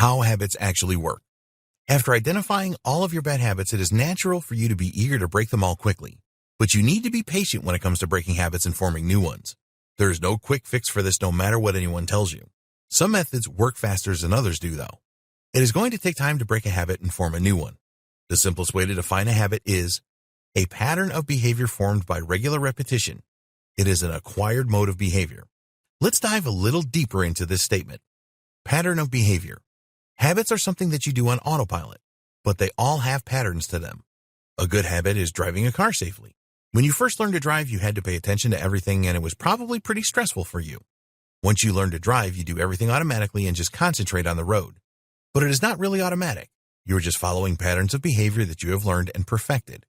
How habits actually work. After identifying all of your bad habits, it is natural for you to be eager to break them all quickly. But you need to be patient when it comes to breaking habits and forming new ones. There is no quick fix for this no matter what anyone tells you. Some methods work faster than others do, though. It is going to take time to break a habit and form a new one. The simplest way to define a habit is a pattern of behavior formed by regular repetition. It is an acquired mode of behavior. Let's dive a little deeper into this statement. Pattern of behavior. Habits are something that you do on autopilot, but they all have patterns to them. A good habit is driving a car safely. When you first learned to drive, you had to pay attention to everything, and it was probably pretty stressful for you. Once you learn to drive, you do everything automatically and just concentrate on the road. But it is not really automatic. You are just following patterns of behavior that you have learned and perfected.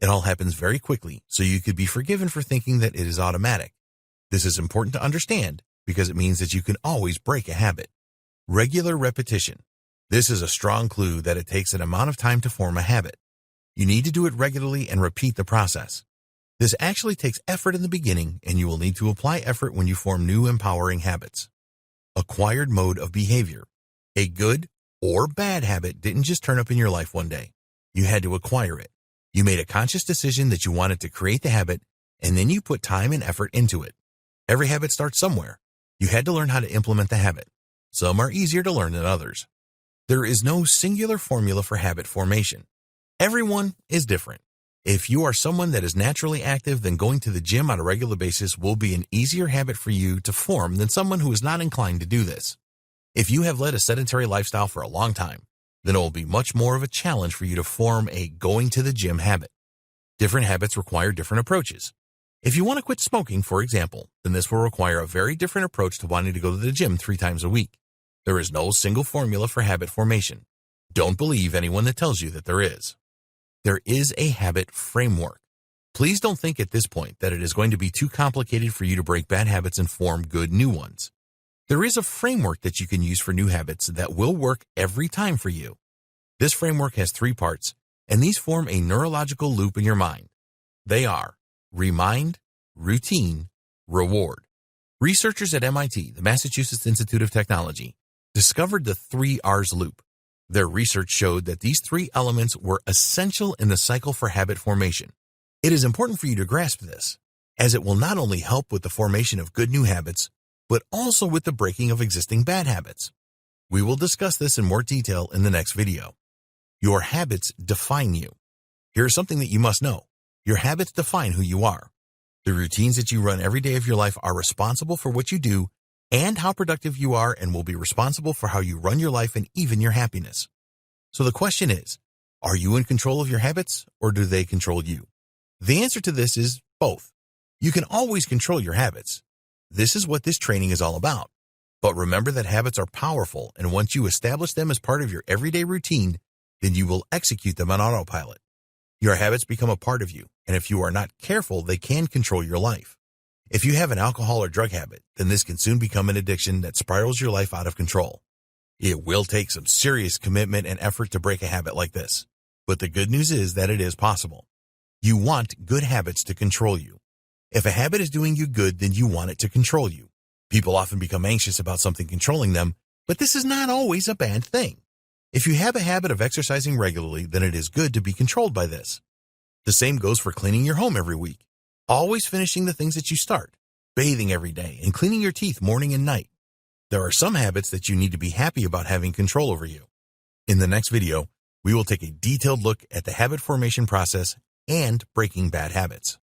It all happens very quickly, so you could be forgiven for thinking that it is automatic. This is important to understand because it means that you can always break a habit. Regular repetition. This is a strong clue that it takes an amount of time to form a habit. You need to do it regularly and repeat the process. This actually takes effort in the beginning, and you will need to apply effort when you form new empowering habits. Acquired mode of behavior. A good or bad habit didn't just turn up in your life one day. You had to acquire it. You made a conscious decision that you wanted to create the habit, and then you put time and effort into it. Every habit starts somewhere. You had to learn how to implement the habit. Some are easier to learn than others. There is no singular formula for habit formation. Everyone is different. If you are someone that is naturally active, then going to the gym on a regular basis will be an easier habit for you to form than someone who is not inclined to do this. If you have led a sedentary lifestyle for a long time, then it will be much more of a challenge for you to form a going to the gym habit. Different habits require different approaches. If you want to quit smoking, for example, then this will require a very different approach to wanting to go to the gym 3 times a week. There is no single formula for habit formation. Don't believe anyone that tells you that there is. There is a habit framework. Please don't think at this point that it is going to be too complicated for you to break bad habits and form good new ones. There is a framework that you can use for new habits that will work every time for you. This framework has 3 parts, and these form a neurological loop in your mind. They are remind, routine, reward. Researchers at MIT, the Massachusetts Institute of Technology, discovered the 3 R's loop. Their research showed that these 3 elements were essential in the cycle for habit formation. It is important for you to grasp this, as it will not only help with the formation of good new habits, but also with the breaking of existing bad habits. We will discuss this in more detail in the next video. Your habits define you. Here's something that you must know. Your habits define who you are. The routines that you run every day of your life are responsible for what you do and how productive you are, and will be responsible for how you run your life and even your happiness. So the question is, are you in control of your habits, or do they control you? The answer to this is both. You can always control your habits. This is what this training is all about. But remember that habits are powerful, and once you establish them as part of your everyday routine, then you will execute them on autopilot. Your habits become a part of you, and if you are not careful, they can control your life. If you have an alcohol or drug habit, then this can soon become an addiction that spirals your life out of control. It will take some serious commitment and effort to break a habit like this, but the good news is that it is possible. You want good habits to control you. If a habit is doing you good, then you want it to control you. People often become anxious about something controlling them, but this is not always a bad thing. If you have a habit of exercising regularly, then it is good to be controlled by this. The same goes for cleaning your home every week. Always finishing the things that you start, bathing every day, and cleaning your teeth morning and night. There are some habits that you need to be happy about having control over you. In the next video, we will take a detailed look at the habit formation process and breaking bad habits.